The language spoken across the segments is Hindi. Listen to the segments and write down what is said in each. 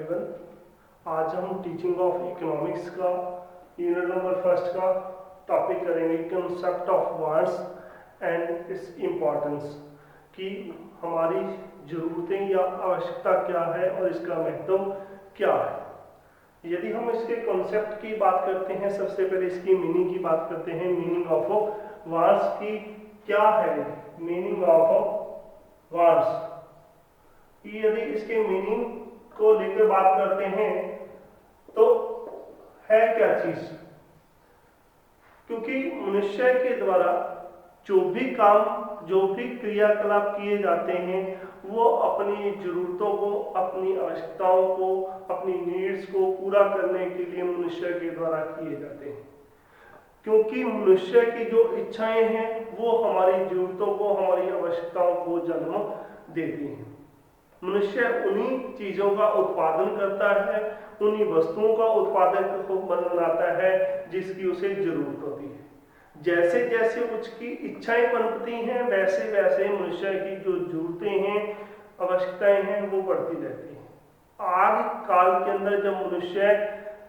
एवरीवन। आज हम टीचिंग ऑफ इकोनॉमिक्स का यूनिट नंबर फर्स्ट का टॉपिक करेंगे, concept of wants and its importance, कि हमारी ज़रूरतें या आवश्यकता क्या है और इसका महत्व क्या है। यदि हम इसके कॉन्सेप्ट की बात करते हैं, सबसे पहले इसकी मीनिंग की बात करते हैं। मीनिंग ऑफ वांट्स की क्या है? मीनिंग ऑफ वांट्स, यदि इसके मीनिंग को लेकर बात करते हैं तो है क्या चीज? क्योंकि मनुष्य के द्वारा जो भी काम, जो भी क्रियाकलाप किए जाते हैं वो अपनी जरूरतों को, अपनी आवश्यकताओं को, अपनी नीड्स को पूरा करने के लिए मनुष्य के द्वारा किए जाते हैं। क्योंकि मनुष्य की जो इच्छाएं हैं वो हमारी जरूरतों को, हमारी आवश्यकताओं को जन्म देती हैं। मनुष्य उन्हीं चीजों का उत्पादन करता है, उन्हीं वस्तुओं का उत्पादक बनाता है जिसकी उसे जरूरत होती है। जैसे जैसे उसकी इच्छाएं पनपती हैं वैसे वैसे मनुष्य की जो जरूरतें हैं, आवश्यकताएं हैं वो बढ़ती रहती हैं। आदि काल के अंदर जब मनुष्य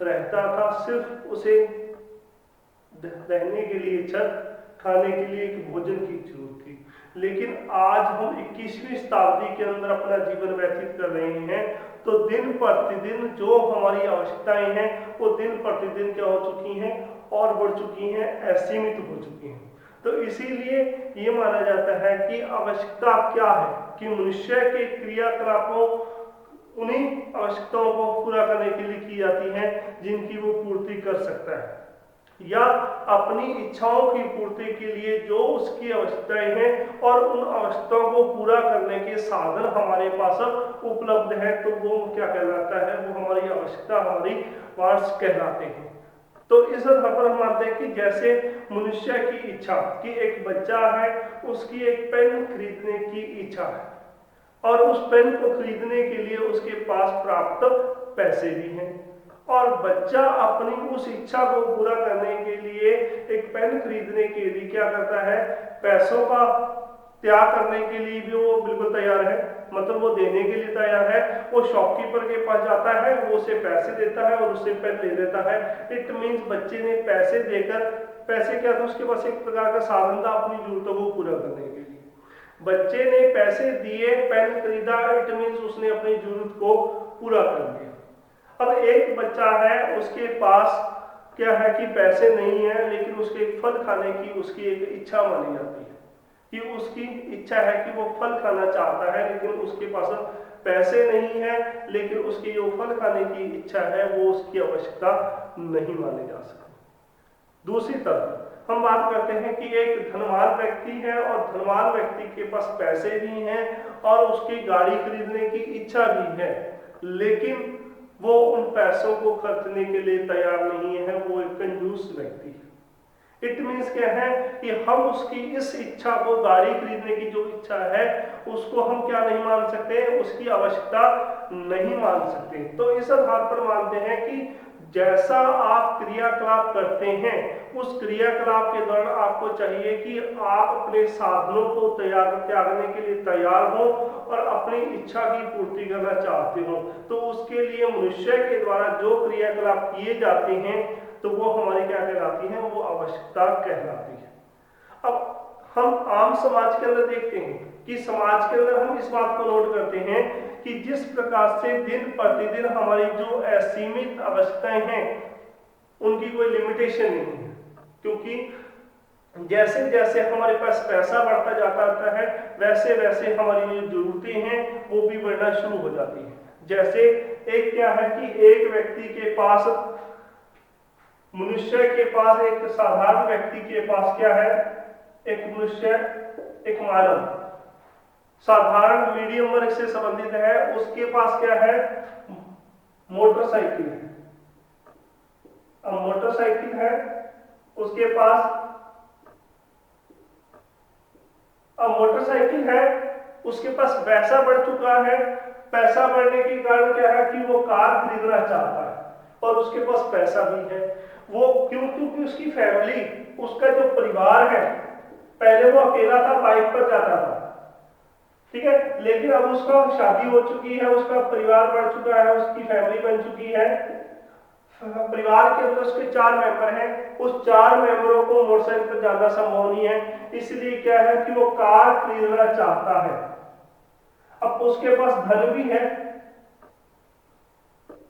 रहता था, सिर्फ उसे रहने के लिए छत, खाने के लिए एक भोजन की जरूरत थी। लेकिन आज हम 21वीं शताब्दी के अंदर अपना जीवन व्यतीत कर रहे हैं, तो दिन प्रतिदिन जो हमारी आवश्यकताएं हैं वो दिन प्रतिदिन क्या हो चुकी हैं और बढ़ चुकी हैं, असीमित हो चुकी हैं। तो इसीलिए ये माना जाता है कि आवश्यकता क्या है, कि मनुष्य के क्रियाकलापों उन्हीं आवश्यकताओं को पूरा करने के लिए की जाती हैं जिनकी वो पूर्ति कर सकता है, या अपनी इच्छाओं की पूर्ति के लिए जो उसकी आवश्यकताएं हैं और उन आवश्यकताओं को पूरा करने के साधन हमारे पास उपलब्ध है, तो वो क्या कहलाता है? वो हमारी आवश्यकता, हमारी वांट्स कहलाते हैं। तो इस आधार पर हम मानते हैं कि जैसे मनुष्य की इच्छा, कि एक बच्चा है, उसकी एक पेन खरीदने की इच्छा है और उस पेन को खरीदने के लिए उसके पास प्राप्त पैसे भी हैं, और बच्चा अपनी उस इच्छा को पूरा करने के लिए, एक पेन खरीदने के लिए क्या करता है? पैसों का त्याग करने के लिए भी वो बिल्कुल तैयार है, मतलब वो देने के लिए तैयार है। वो शॉपकीपर के पास जाता है, वो उसे पैसे देता है और उससे पेन ले लेता है। इट मीन्स बच्चे ने पैसे देकर, पैसे क्या था? उसके पास एक प्रकार का साधन था अपनी जरूरतों को पूरा करने के लिए। बच्चे ने पैसे दिए, पेन खरीदा, इट मीन्स उसने अपनी जरूरत को पूरा कर दिया। अब एक बच्चा है, उसके पास क्या है कि पैसे नहीं है, लेकिन उसके फल खाने की उसकी एक इच्छा मानी जाती है, कि उसकी इच्छा है कि वो फल खाना चाहता है, लेकिन उसके पास पैसे नहीं है, लेकिन उसकी जो फल खाने की इच्छा है वो उसकी आवश्यकता नहीं मानी जा सकती। दूसरी तरफ हम बात करते हैं कि एक धनवान व्यक्ति है और धनवान व्यक्ति के पास पैसे भी हैं और उसकी गाड़ी खरीदने की इच्छा भी है, लेकिन वो उन पैसों को खर्चने के लिए तैयार नहीं है, वो एक कंजूस व्यक्ति है। इट मीन्स क्या है कि हम उसकी इस इच्छा को, गाड़ी खरीदने की जो इच्छा है, उसको हम क्या नहीं मान सकते? उसकी आवश्यकता नहीं मान सकते। तो इस आधार पर मानते हैं कि जैसा आप क्रियाकलाप करते हैं, उस क्रियाकलाप के दौरान आपको चाहिए कि आप अपने साधनों को त्यागने के लिए तैयार हो और अपनी इच्छा की पूर्ति करना चाहते हो। तो उसके लिए मनुष्य के द्वारा जो क्रियाकलाप किए जाते हैं तो वो हमारी क्या कहलाती हैं? वो आवश्यकता कहलाती है। अब हम आम समाज के अंदर देखते हैं कि समाज के अंदर हम इस बात को नोट करते हैं कि जिस प्रकार से दिन प्रतिदिन हमारी जो असीमित आवश्यकताएं हैं उनकी कोई लिमिटेशन नहीं है, क्योंकि जैसे जैसे हमारे पास पैसा बढ़ता जाता है वैसे वैसे हमारी जो जरूरतें हैं वो भी बढ़ना शुरू हो जाती है। जैसे एक क्या है कि एक व्यक्ति के पास, मनुष्य के पास, एक साधारण व्यक्ति के पास क्या है? एक मनुष्य, एक मानव साधारण मीडियम वर्ग से संबंधित है, उसके पास क्या है? मोटरसाइकिल है। अब मोटरसाइकिल है उसके पास, अब मोटरसाइकिल है उसके पास पैसा बढ़ चुका है। पैसा बढ़ने के कारण क्या है कि वो कार खरीदना चाहता है और उसके पास पैसा भी है। वो क्योंकि उसकी फैमिली, उसका जो परिवार है, पहले वो अकेला था, बाइक पर जाता था, ठीक है। लेकिन अब उसका शादी हो चुकी है, उसका परिवार बढ़ चुका है, उसकी फैमिली बन चुकी है, परिवार के अंदर उसके 4 मेंबर हैं, उस 4 मेंबरों को मोटरसाइकिल पर जाना संभव नहीं है, इसलिए क्या है कि वो कार खरीदना चाहता है। अब उसके पास धन भी है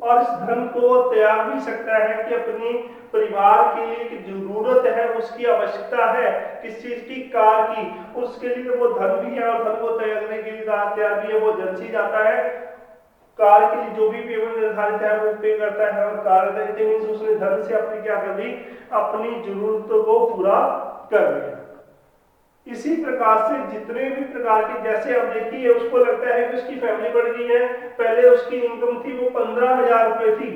और इस धन को वो त्याग भी सकता है कि अपनी परिवार के लिए की जरूरत है, उसकी आवश्यकता है किस चीज की, कार की, उसके लिए वो धन भी है और धन को त्यागने के लिए तैयार भी है, वो एजेंसी जाता है, कार के लिए जो भी पेमेंट निर्धारित है वो पे करता है और कार देते मीन्स उसने धन से अपनी क्या कर ली, अपनी जरूरतों को पूरा कर लिया। इसी प्रकार से जितने भी प्रकार के, जैसे अब देखिए उसको लगता है कि उसकी फैमिली बढ़ गई है, पहले उसकी इनकम थी वो 15,000 रुपए थी,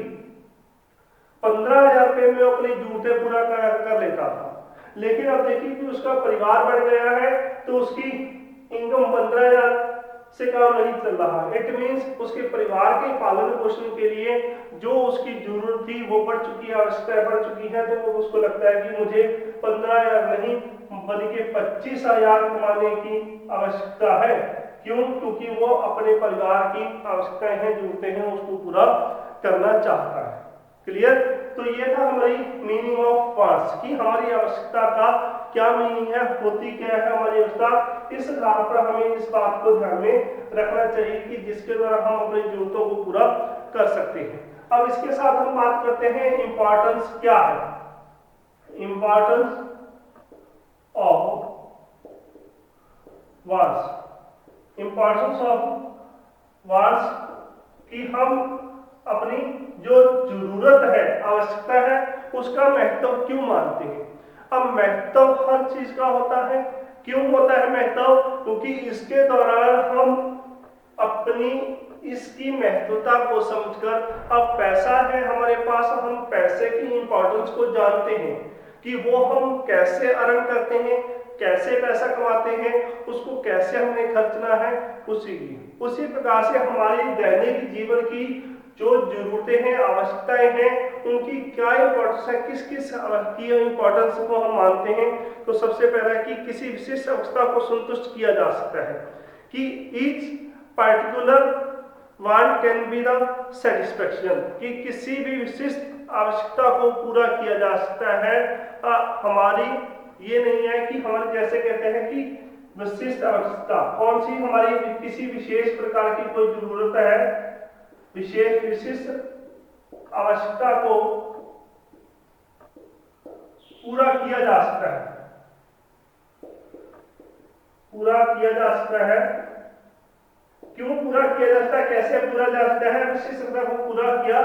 15,000 रुपए में अपनी जरूरतें पूरा कर लेता था, लेकिन अब देखिए कि उसका परिवार बढ़ गया है तो उसकी इनकम 15,000 से काम नहीं चल रहा। इट मीन्स उसके परिवार के पालन पोषण के लिए जो उसकी जरूरत थी वो बढ़ चुकी है, आवश्यकता बढ़ चुकी है, तो उसको लगता है कि मुझे 15,000 नहीं बल्कि 25,000 कमाने की आवश्यकता है। क्यों? क्योंकि वो अपने परिवार की आवश्यकताएं हैं, जरूरतें हैं, उसको पूरा करना चाहता है। क्लियर? तो ये था हमारी मीनिंग ऑफ वांट्स कि हमारी आवश्यकता का क्या मीनिंग है, होती क्या है हमारी आवश्यकता। इस आधार पर हमें इस बात को ध्यान में रखना चाहिए कि जिसके द्वारा हम अपनी जरूरतों को पूरा कर सकते हैं। अब इसके साथ हम बात करते हैं इंपॉर्टेंस क्या है। Importance of wants, importance of wants कि हम अपनी जो जरूरत है, आवश्यकता है, उसका महत्व क्यों मानते हैं। अब महत्व हर चीज का होता है, क्यों होता है महत्व? क्योंकि इसके दौरान हम अपनी इसकी महत्वता को समझकर, अब पैसा है हमारे पास, हम पैसे की इंपॉर्टेंस को जानते हैं कि वो हम कैसे अर्न करते हैं, कैसे पैसा कमाते हैं, उसको कैसे हमें खर्चना है, उसी प्रकार से हमारी दैनिक जीवन की जो जरूरतें हैं, आवश्यकताएं हैं, उनकी क्या इंपॉर्टेंस है, किस किस की इंपॉर्टेंस को हम मानते हैं। तो सबसे पहला कि किसी विशिष्ट आवश्यकता को संतुष्ट किया जा सकता है कि each particular want can be the satisfaction, कि किसी भी विशिष्ट आवश्यकता को पूरा किया जा सकता है। हमारी ये नहीं है कि हमारे जैसे कहते हैं कि विशिष्ट आवश्यकता कौन सी, हमारी किसी विशेष प्रकार की कोई जरूरत है, विशिष्ट आवश्यकता को पूरा किया जा सकता है, पूरा किया जा सकता है। क्यों पूरा किया जा सकता है, कैसे पूरा जा सकता है? विशिष्ट आवश्यकता को पूरा किया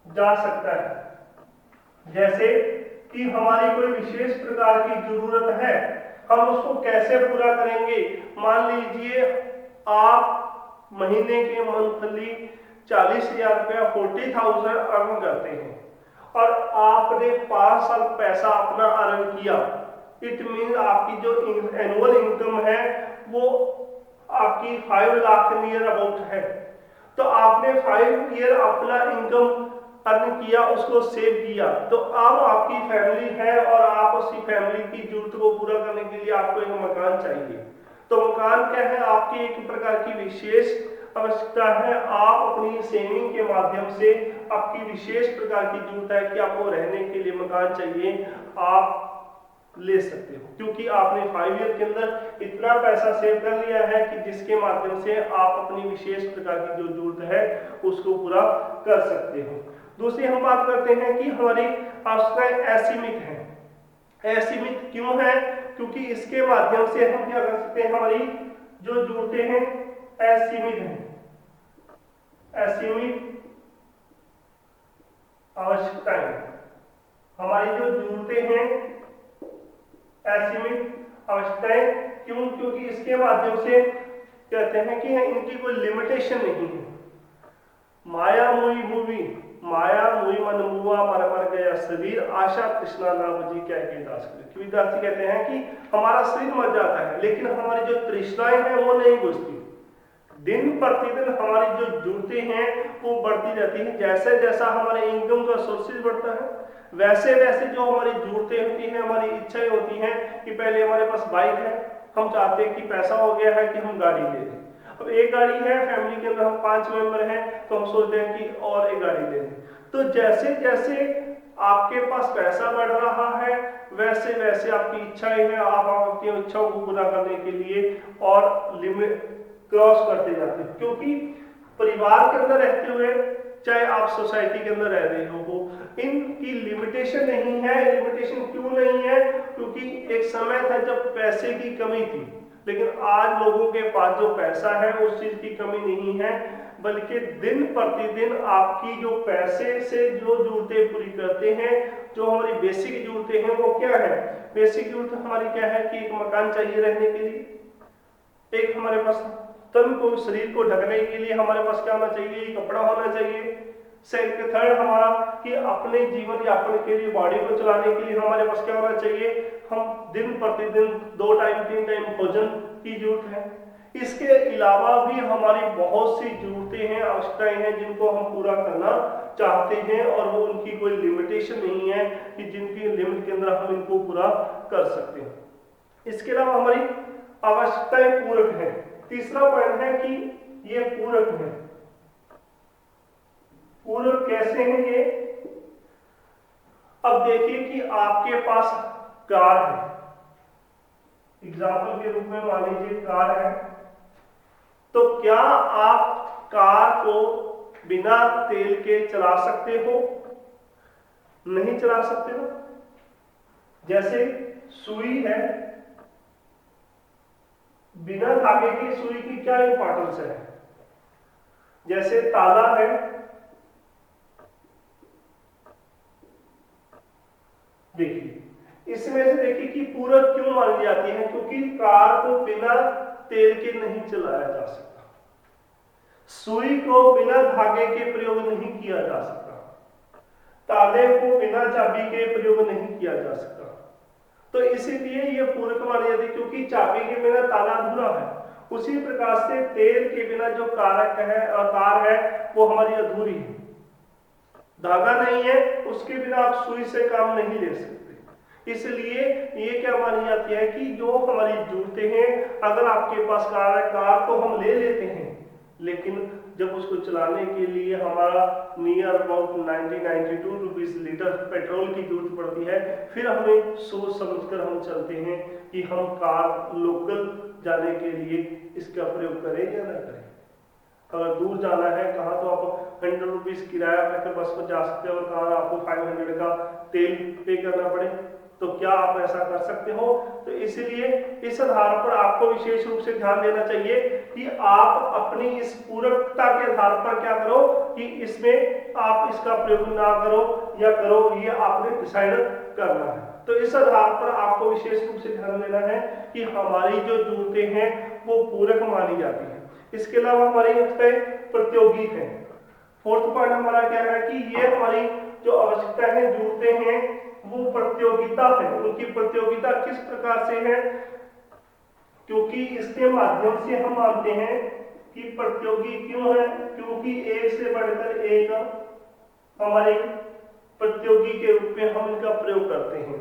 जा सकता है। जैसे कि हमारी कोई विशेष प्रकार की जरूरत है, हम उसको कैसे पूरा करेंगे। मान लीजिए आप महीने के मंथली 40,000 रुपया 40,000 अर्न करते हैं और आपने 5 साल पैसा अपना अर्न किया, इट मीन आपकी जो एनुअल इनकम है वो आपकी 5 लाख नियर अबाउट है। तो आपने 5 ईयर अपना इनकम अर्न किया, उसको सेव किया, तो अब आपकी फैमिली है और आप उसी फैमिली की जरूरत को पूरा करने के लिए आपको एक मकान चाहिए। तो मकान क्या है? आपकी एक प्रकार की विशेष आवश्यकता है। आप अपनी सेविंग के माध्यम से आपकी विशेष प्रकार की जरूरत है कि आपको रहने के लिए मकान चाहिए, आप ले सकते हो क्योंकि आपने 5 ईयर के अंदर इतना पैसा सेव कर लिया है कि जिसके माध्यम से आप अपनी विशेष प्रकार की जो जरूरत है उसको पूरा कर सकते हो। दूसरी हम बात करते हैं कि हमारी आवश्यकताएं असीमित हैं। असीमित क्यों है? क्योंकि इसके माध्यम से हम क्या कर सकते हैं, हमारी जो जरूरतें हैं असीमित हैं। असीमित आवश्यकताएं, हमारी जो जरूरतें हैं असीमित आवश्यकताएं, क्यों? क्योंकि इसके माध्यम से कहते हैं कि इनकी कोई लिमिटेशन नहीं है। माया मुई भूमि, माया मुई मन मुआ मर मर गया शरीर, आशा तृष्णा ना बुझी क्या के दास करे। कबीरदास जी कहते हैं कि हमारा शरीर मर जाता है लेकिन हमारी जो तृष्णाएं हैं वो नहीं बुझती। दिन प्रतिदिन हमारी जो जरूरतें हैं वो बढ़ती रहती हैं। जैसे जैसा हमारे इनकम का सोर्सेज बढ़ता है वैसे वैसे जो हमारी जरूरतें होती हैं, हमारी इच्छाएं होती हैं कि पहले हमारे पास बाइक है, हम चाहते हैं कि पैसा हो गया है कि हम गाड़ी ले लें। अब एक गाड़ी है, फैमिली के अंदर हम 5 मेंबर हैं, तो हम सोचते हैं कि और एक गाड़ी ले लें। तो जैसे जैसे आपके पास पैसा बढ़ रहा है वैसे वैसे आपकी इच्छाएं हैं, आप अपनी इच्छाओं को पूरा करने के लिए और लिमिट क्रॉस करते जाते हैं। क्योंकि परिवार के अंदर रहते हुए, चाहे आप सोसाइटी के अंदर रह रहे हो, इनकी लिमिटेशन नहीं है। लिमिटेशन क्यों नहीं है? क्योंकि एक समय था जब पैसे की कमी थी, लेकिन आज लोगों के पास जो पैसा है उस चीज की कमी नहीं है, बल्कि दिन प्रतिदिन आपकी जो पैसे से जो जरूरतें पूरी करते हैं, जो हमारी बेसिक जरूरतें हैं वो क्या है? बेसिक जरूरत हमारी क्या है कि एक मकान चाहिए रहने के लिए, एक हमारे पास तन को, शरीर को ढकने के लिए हमारे पास क्या होना चाहिए? कपड़ा होना चाहिए। सेकंड, थर्ड हमारा कि अपने जीवन यापन के लिए, बॉडी को चलाने के लिए हमारे पास क्या होना चाहिए? हम दिन प्रतिदिन 2 टाइम 3 टाइम भोजन की जरूरत है। इसके अलावा भी हमारी बहुत सी जरूरतें हैं, आवश्यकताएं हैं जिनको हम पूरा करना चाहते हैं, और वो उनकी कोई लिमिटेशन नहीं है कि जिनकी लिमिट के अंदर हम इनको पूरा कर सकते हैं। इसके अलावा हमारी आवश्यकताएं पूरक हैं। तीसरा पॉइंट है कि ये पूरक है। पूरक कैसे हैं ये? अब देखिए कि आपके पास कार है, एग्जाम्पल के रूप में मान लीजिए कार है, तो क्या आप कार को बिना तेल के चला सकते हो? नहीं चला सकते ना। जैसे सुई है, बिना धागे की सुई की क्या इंपॉर्टेंस है? जैसे ताला है, देखिए इसमें से देखिए कि पूरक क्यों मानी जाती है? क्योंकि कार को बिना तेल के नहीं चलाया जा सकता, सुई को बिना धागे के प्रयोग नहीं किया जा सकता, ताले को बिना चाबी के प्रयोग नहीं किया जा सकता। तो इसीलिए ये पूरक मानी जाती है, क्योंकि चाबी के बिना ताला अधूरा है। उसी प्रकार से तेल के बिना जो कारक है, कार है, वो हमारी अधूरी है। धागा नहीं है, उसके बिना आप सुई से काम नहीं ले सकते। इसलिए ये क्या मानी जाती है कि जो हमारी जरूरतें हैं, अगर आपके पास कार है, कार तो हम ले लेते हैं, लेकिन जब उसको चलाने के लिए हमारा near about 90-92 rupees litre petrol की जरूरत पड़ती है, फिर हमें सोच समझकर हम चलते हैं कि हम कार लोकल जाने के लिए इसका प्रयोग करें या ना करें। अगर दूर जाना है कहाँ, तो आप 100 रुपीज किराया करके बस में जा सकते हो, और कहाँ आपको 500 का तेल पे करना पड़े, तो क्या आप ऐसा कर सकते हो? तो इसलिए इस आधार पर आपको विशेष रूप से ध्यान देना चाहिए कि आप अपनी इस पूरकता के आधार पर क्या करो कि इसमें आप इसका प्रयोग ना करो या करो, ये आपने डिसाइड करना है। तो इस आधार पर आपको विशेष रूप से ध्यान देना है कि हमारी जो जरूरतें हैं वो पूरक मानी जाती है। इसके अलावा हमारी प्रतियोगी है। फोर्थ पॉइंट हमारा क्या है कि ये हमारी जो आवश्यकता है, जरूरतें हैं, वो प्रतियोगिता है। उनकी प्रतियोगिता किस प्रकार से है? क्योंकि इसके माध्यम से हम मानते हैं कि प्रतियोगी क्यों है? क्योंकि एक से बढ़कर एक हमारे प्रतियोगी के रूप में हम इनका प्रयोग करते हैं।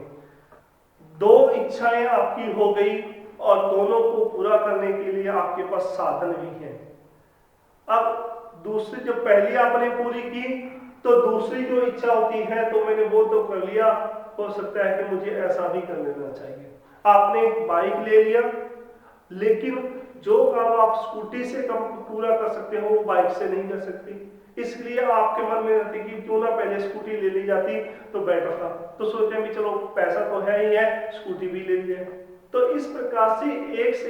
2 इच्छाएं आपकी हो गई और दोनों को पूरा करने के लिए आपके पास साधन भी है। अब दूसरी, जब पहली आपने पूरी की तो दूसरी जो इच्छा होती है, तो मैंने वो तो कर लिया, हो सकता है कि मुझे ऐसा भी कर लेना चाहिए। आपने बाइक ले लिया, लेकिन जो काम आप स्कूटी से कम पूरा कर सकते हो वो बाइक से नहीं कर सकते। इसलिए आपके मन में रहती कि क्यों ना पहले स्कूटी ले ली जाती तो बेटर था। तो सोचते हैं भी चलो पैसा तो है ही है, स्कूटी भी ले लिया। तो इस प्रकार से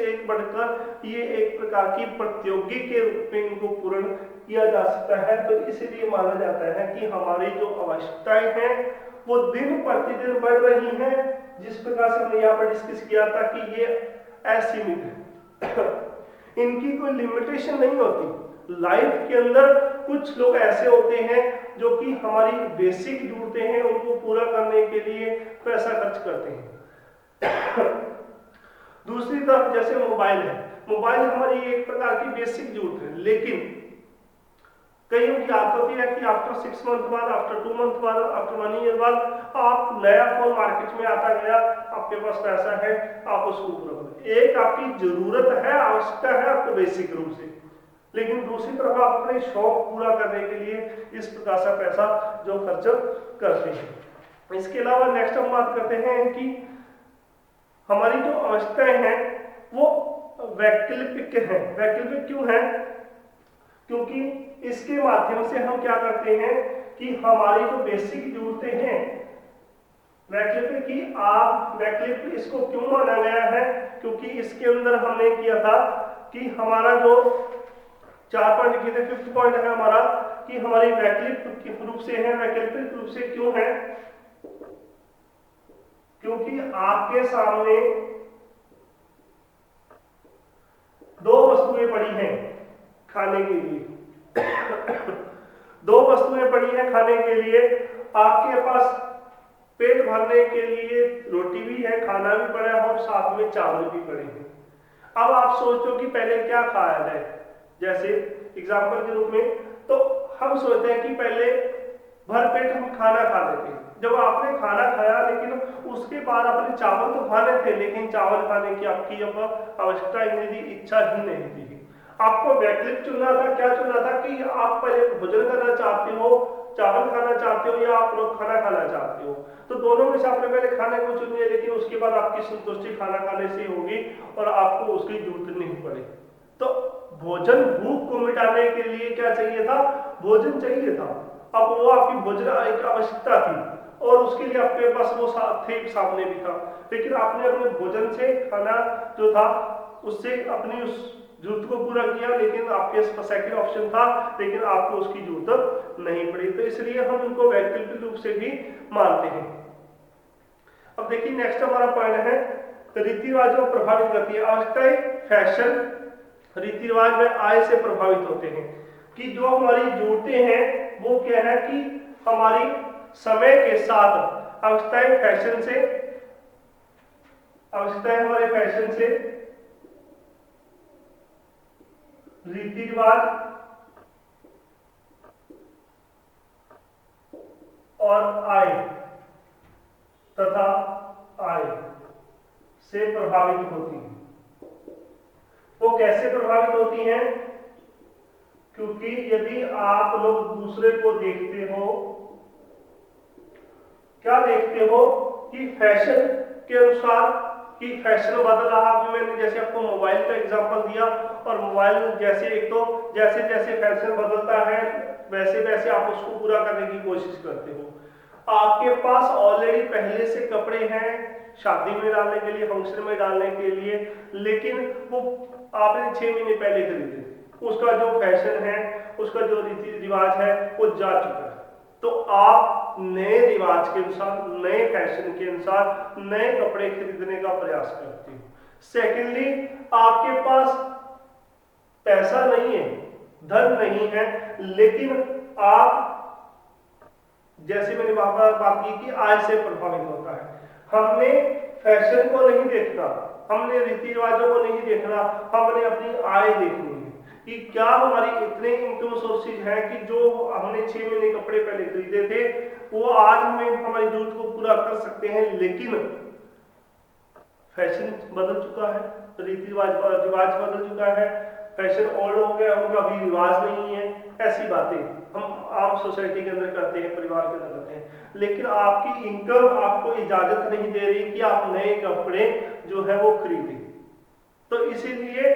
एक बढ़कर ये एक प्रकार की प्रतियोगी के रूप में इनको पूर्ण किया जा सकता है। तो इसीलिए माना जाता है कि हमारी जो आवश्यकताएं हैं वो दिन प्रतिदिन बढ़ रही हैं। जिस प्रकार से हमने यहाँ पर डिस्कस किया था कि ये असीमित है, इनकी कोई लिमिटेशन नहीं होती। लाइफ के अंदर कुछ लोग ऐसे होते हैं जो कि हमारी बेसिक जरूरतें हैं उनको पूरा करने के लिए पैसा खर्च करते हैं। दूसरी तरफ जैसे मोबाइल है, मोबाइल हमारी एक प्रकार की बेसिक जरूरत है, लेकिन कईयों की आदत होती है कि आफ्टर 6 मंथ बाद, आफ्टर 2 मंथ बाद, आफ्टर 1 ईयर बाद आप नया फोन मार्केट में आता गया, आपके पास पैसा है, आप उसको पूरा करें। एक आपकी जरूरत है, आवश्यकता है आपको बेसिक रूप से, लेकिन दूसरी तरफ आप अपने शौक पूरा करने के लिए इस प्रकार से पैसा जो खर्च करते हैं। इसके अलावा नेक्स्ट हम बात करते हैं कि हमारी जो आवश्यकताएं हैं वो वैकल्पिक हैं। वैकल्पिक क्यों है? क्योंकि इसके माध्यम से हम क्या करते हैं कि हमारी जो बेसिक जरूरतें हैं, वैकल्पिक की आप वैकल्पिक इसको क्यों माना गया है? क्योंकि इसके अंदर हमने किया था कि हमारा जो 4 पॉइंट किए थे, 5th पॉइंट है हमारा कि हमारी वैकल्पिक रूप से है। वैकल्पिक रूप से क्यों है? क्योंकि आपके सामने दो वस्तुएं पड़ी हैं खाने के लिए दो वस्तुएं पड़ी हैं खाने के लिए। आपके पास पेट भरने के लिए रोटी भी है, खाना भी पड़ा है और साथ में चावल भी पड़े हैं। अब आप सोचो कि पहले क्या खाया जाए। जैसे एग्जाम्पल के रूप में तो हम सोचते हैं कि पहले भर पेट हम खाना खा लेते हैं। जब आपने खाना खाया लेकिन उसके बाद अपने चावल तो खाने थे, लेकिन चावल खाने की आपकी अब आवश्यकता ही नहीं थी, इच्छा ही नहीं थी। आपको वैकल्पिक चुनना था। क्या चुनना था कि आप पहले भोजन करना चाहते हो, चावल खाना चाहते हो, या आप लोग खाना खाना चाहते हो। तो दोनों में से आपने पहले खाने को चुन लिया, लेकिन उसके बाद आपकी संतुष्टि खाना खाने से होगी और आपको उसकी जरूरत नहीं पड़े। तो भोजन भूख को मिटाने के लिए क्या चाहिए था? भोजन चाहिए था। अब वो आपकी भोजन एक आवश्यकता थी और उसके लिए आपके पास वो थे, सामने भी था, लेकिन आपने अपने भोजन से खाना जो था उससे अपनी उस जरूरत को पूरा किया, लेकिन आपके पास सेकंड ऑप्शन था, लेकिन आपको उसकी जरूरत नहीं पड़ी। तो इसलिए हम उनको वैकल्पिक रूप से भी मानते हैं। अब देखिए नेक्स्ट हमारा पॉइंट है रीति रिवाज को प्रभावित करती है आवश्यकताएं। फैशन रीति रिवाज में आय से प्रभावित होते हैं कि जो हमारी जरूरतें हैं वो क्या है कि हमारी समय के साथ आवश्यकताएं फैशन से, आवश्यकताएं हमारे फैशन से, रीति रिवाज और आय तथा आय से प्रभावित होती हैं। वो कैसे प्रभावित होती हैं? क्योंकि यदि आप लोग दूसरे को देखते हो, क्या देखते हो कि फैशन के अनुसार कि फैशन बदल रहा। अभी मैंने जैसे आपको मोबाइल का एग्जांपल दिया, और मोबाइल जैसे एक तो जैसे जैसे फैशन बदलता है वैसे वैसे आप उसको पूरा करने की कोशिश करते हो। आपके पास ऑलरेडी पहले से कपड़े हैं शादी में डालने के लिए, फंक्शन में डालने के लिए, लेकिन वो आपने 6 महीने पहले खरीदे, उसका जो फैशन है, उसका जो रीति रिवाज है वो जा चुका है। तो आप नए रिवाज के अनुसार, नए फैशन के अनुसार नए कपड़े खरीदने का प्रयास करते हो। सेकेंडली, आपके पास पैसा नहीं है, धन नहीं है, लेकिन आप जैसे मैंने बात की कि आय से प्रभावित होता है। हमने फैशन को नहीं देखना, हमने रीति रिवाजों को नहीं देखना, हमने अपनी आय देखनी है कि क्या हमारी इतने इनकम सोर्सेज हैं कि जो हमने 6 महीने कपड़े पहले खरीदे थे वो आज हमें हमारी जरूरत को पूरा कर सकते हैं, लेकिन फैशन बदल चुका है, रीति रिवाज बदल चुका है, फैशन ओल्ड हो गया, उनका भी रिवाज नहीं है। ऐसी बातें हम आम सोसाइटी के अंदर करते हैं, परिवार के अंदर करते हैं, लेकिन आपकी इनकम आपको इजाजत नहीं दे रही कि आप नए कपड़े जो है वो खरीदें। तो इसीलिए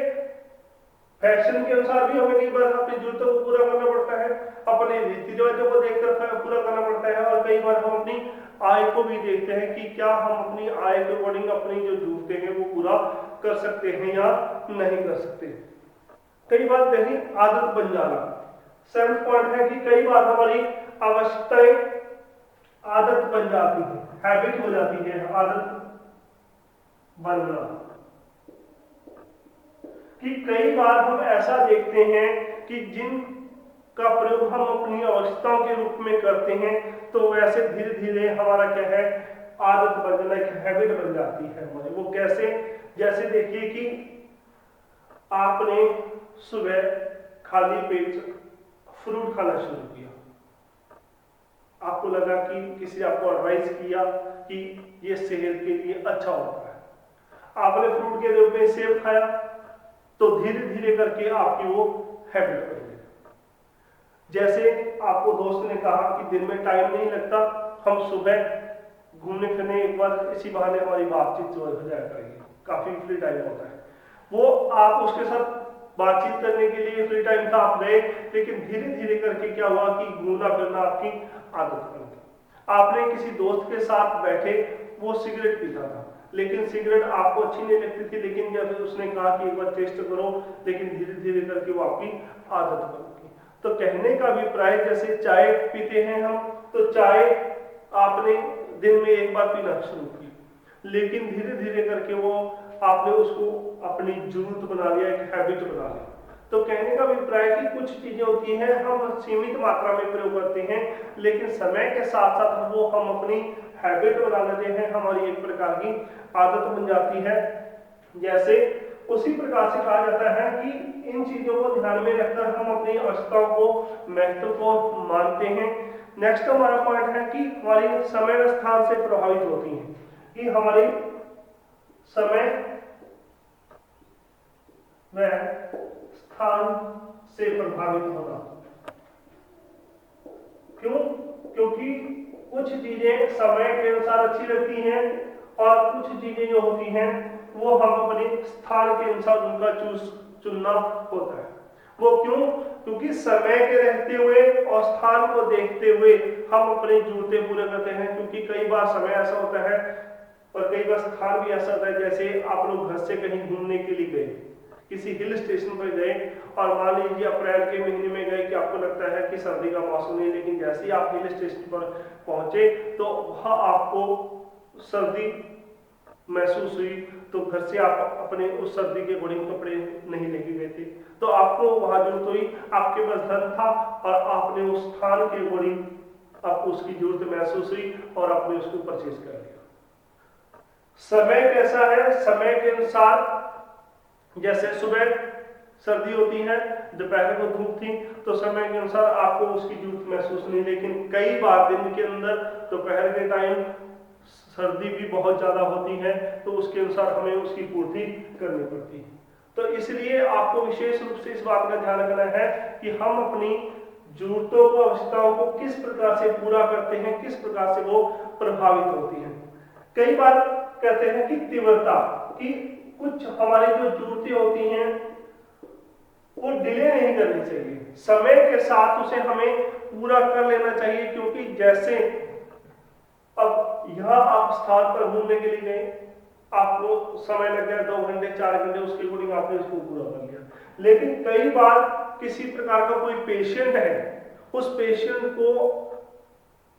फैशन के अनुसार भी हमें कई बार अपनी जरूरतों को पूरा करना पड़ता है, अपने रीति रिवाजों को देखकर पूरा करना पड़ता है, और कई बार हम अपनी आय को भी देखते हैं कि क्या हम अपनी आय के अकॉर्डिंग अपनी जो जरूरतें हैं वो पूरा कर सकते हैं या नहीं कर सकते। कई बार देखिए आदत बन जाना, 7th पॉइंट है कि कई बार हमारी आवश्यकताएं आदत बन जाती है, हैबिट हो जाती है, आदत बनना। कि कई बार हम ऐसा देखते हैं कि जिन का प्रयोग हम अपनी आवश्यकताओं के रूप में करते हैं तो वैसे धीरे धीरे हमारा क्या है, आदत बन जाना, एक हैबिट बन जाती है हमारी। वो कैसे? जैसे देखिए कि आपने सुबह खाली पेट फ्रूट खाना शुरू किया। आपको लगा कि किसी ने आपको एडवाइस किया कि ये सेहत के लिए अच्छा होता है, आपने फ्रूट के रूप में सेब खाया, तो धीरे धीरे करके आपकी वो हैबिट बन गई। जैसे आपको दोस्त ने कहा कि दिन में टाइम नहीं लगता, हम सुबह घूमने फिरने एक बार इसी बहाने हमारी बातचीत जो हो जाया करेगी, काफी फ्री टाइम होता है, वो आप उसके साथ बातचीत करने के लिए फ्री टाइम था, आप गए, लेकिन धीरे धीरे करके क्या हुआ कि घूमना फिरना आपकी आदत बन गई। आपने किसी दोस्त के साथ बैठे, वो सिगरेट पीता था, लेकिन सिगरेट आपको अच्छी नहीं लगती थी, लेकिन जब उसने कहा कि एक बार टेस्ट करो, लेकिन धीरे धीरे करके वो आपकी आदत बन गई। तो कहने का अभिप्राय, जैसे चाय पीते हैं हम, तो चाय आपने दिन में एक बार पीना शुरू की, लेकिन धीरे धीरे करके वो आपने उसको अपनी जरूरत बना लिया, एक हैबिट बना लिया। तो कहने का अभिप्राय कि कुछ चीजें होती हैं हम सीमित मात्रा में प्रयोग करते हैं, लेकिन समय के साथ साथ वो हम अपनी हैबिट बना लेते हैं, हमारी एक प्रकार की आदत बन जाती है। जैसे उसी प्रकार से कहा जाता है कि इन चीजों को ध्यान में रखकर हम अपनी आवश्यकताओं को, महत्व को मानते हैं। नेक्स्ट हमारा पॉइंट है कि हमारी समय व स्थान से प्रभावित होती है, कि हमारी समय व स्थान से प्रभावित होना। क्यों? क्योंकि कुछ चीजें समय के अनुसार अच्छी लगती हैं, और कुछ चीजें जो होती हैं वो हम अपने स्थान के अनुसार उनका चुनना होता है। वो क्यों? क्योंकि समय के रहते हुए और स्थान को देखते हुए हम अपनी जरूरतें पूरे करते हैं। क्योंकि कई बार समय ऐसा होता है और कई बार स्थान भी ऐसा होता है, जैसे आप लोग घर से कहीं घूमने के लिए गए, किसी हिल स्टेशन पर गए, और मान लीजिए अप्रैल के महीने में गए कि आपको लगता है कि सर्दी का मौसम नहीं, लेकिन जैसे ही आप हिल स्टेशन पर पहुंचे तो वहां आपको सर्दी महसूस हुई, तो घर से आप अपने उस सर्दी के अकॉर्डिंग कपड़े नहीं लेके गए थे, तो आपको वहां जरूरत हुई, आपके पास धन था और आपने उस स्थान के अकॉर्डिंग आपको उसकी जरूरत महसूस हुई और आपने उसको परचेज कर लिया। समय कैसा है? समय के अनुसार, जैसे सुबह सर्दी होती है, दोपहर को धूप थी, तो समय के अनुसार आपको उसकी जरूरत महसूस नहीं, लेकिन कई बार दिन के अंदर दोपहर के टाइम सर्दी भी बहुत ज्यादा होती है, तो उसके अनुसार हमें उसकी पूर्ति करनी पड़ती है। तो इसलिए आपको विशेष रूप से इस बात का ध्यान रखना है कि हम अपनी जरूरतों को, आवश्यकताओं को किस प्रकार से पूरा करते हैं, किस प्रकार से वो प्रभावित होती हैं। कई बार कहते हैं कि तीव्रता, कि कुछ हमारी जो जरूरतें होती हैं वो डिले नहीं करनी चाहिए, समय के साथ उसे हमें पूरा कर लेना चाहिए। क्योंकि जैसे अब यहाँ आप स्थान पर घूमने के लिए गए, आपको समय लग गया 2 घंटे 4 घंटे, उसके अकॉर्डिंग आपने इसको पूरा कर लिया, लेकिन कई बार किसी प्रकार का कोई पेशेंट है, उस पेशेंट को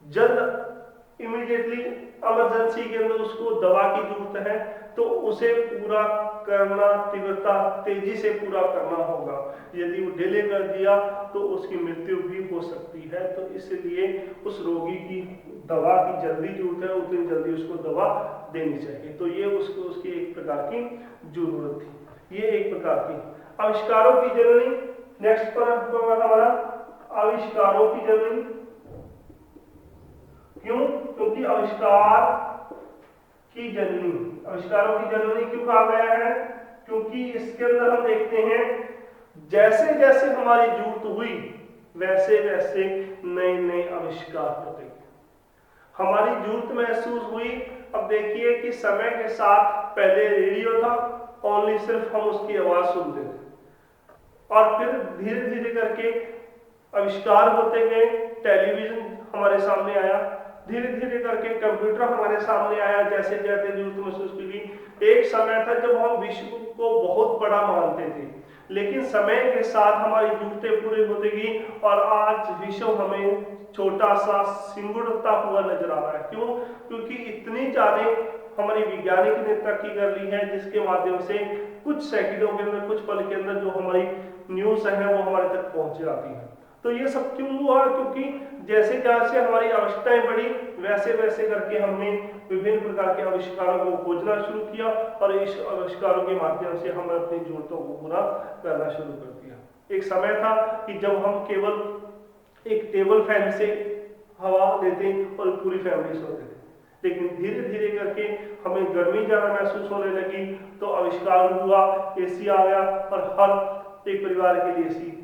जल्द इमीडिएटली इमरजेंसी के अंदर उसको दवा की जरूरत है, तो उसे पूरा करना, तीव्रता तेजी से पूरा करना होगा। यदि वो डिले कर दिया तो उसकी मृत्यु भी हो सकती है। तो इसलिए उस रोगी की दवा की जल्दी जरूरत है, उतनी जल्दी उसको दवा देनी चाहिए। तो ये उसको उसकी एक प्रकार की जरूरत थी, ये एक प्रकार की। आविष्कारों की जननी, नेक्स्ट पर हमारा आविष्कारों की जननी। क्यों? क्योंकि आविष्कार की जननी, आविष्कारों की जननी क्यों कहा गया है? क्योंकि इसके अंदर हम देखते हैं जैसे जैसे हमारी जरूरत हुई वैसे वैसे नए नए आविष्कार होते गए, हमारी जरूरत महसूस हुई। अब देखिए कि समय के साथ पहले रेडियो था, ओनली सिर्फ हम उसकी आवाज सुनते थे, और फिर धीरे धीरे करके आविष्कार होते गए, टेलीविजन हमारे सामने आया, धीरे धीरे करके कंप्यूटर हमारे सामने आया, जैसे जैसे जरूरत महसूस की। एक समय था जब हम विश्व को बहुत बड़ा मानते थे, लेकिन समय के साथ हमारी जरूरतें पूरी होती गई और आज विश्व हमें छोटा सा सिंगुड़ता हुआ नजर आ रहा है। क्यों? क्योंकि इतनी ज्यादा हमारी वैज्ञानिक ने तरक्की कर ली है, जिसके माध्यम से कुछ सेकंडों के अंदर, कुछ पल के अंदर जो हमारी न्यूज है वो हमारे तक पहुंच जाती है। तो ये सब क्यों हुआ? क्योंकि जैसे जैसे हमारी आवश्यकताएं बढ़ी वैसे वैसे करके हमने विभिन्न प्रकार के आविष्कारों को खोजना शुरू किया, और इस आविष्कारों के माध्यम से हम अपनी जरूरतों को पूरा करना शुरू कर दिया। एक समय था कि जब हम केवल एक टेबल फैन से हवा लेते और पूरी फैमिली सोते थे। लेकिन धीरे धीरे करके हमें गर्मी ज़्यादा महसूस होने लगी, तो आविष्कार हुआ, एसी आ गया और हर एक परिवार के लिए एसी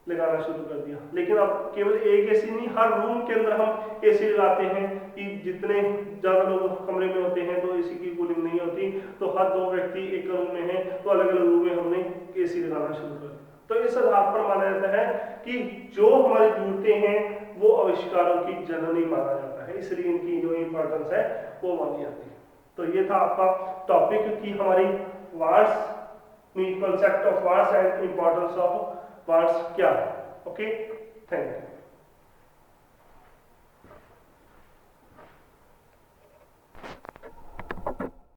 लगाना शुरू कर दिया। लेकिन अब केवल एक एसी नहीं, हर रूम के अंदर हम एसी लगाते हैं कि जितने ज़्यादा लोग कमरे में होते हैं तो एसी की कूलिंग नहीं होती, तो हर 2 व्यक्ति एक रूम में हैं तो अलग अलग रूम में हमने एसी लगाना शुरू कर दिया। तो इस आधार पर माना जाता है कि जो हमारी जरूरतें हैं वो आविष्कारों की जननी माना जाता है, इसलिए इनकी जो इम्पोर्टेंस है वो मानी जाती है। तो ये था आपका टॉपिक कि हमारी words mean concept of words and importance of words क्या है। Okay, thank you.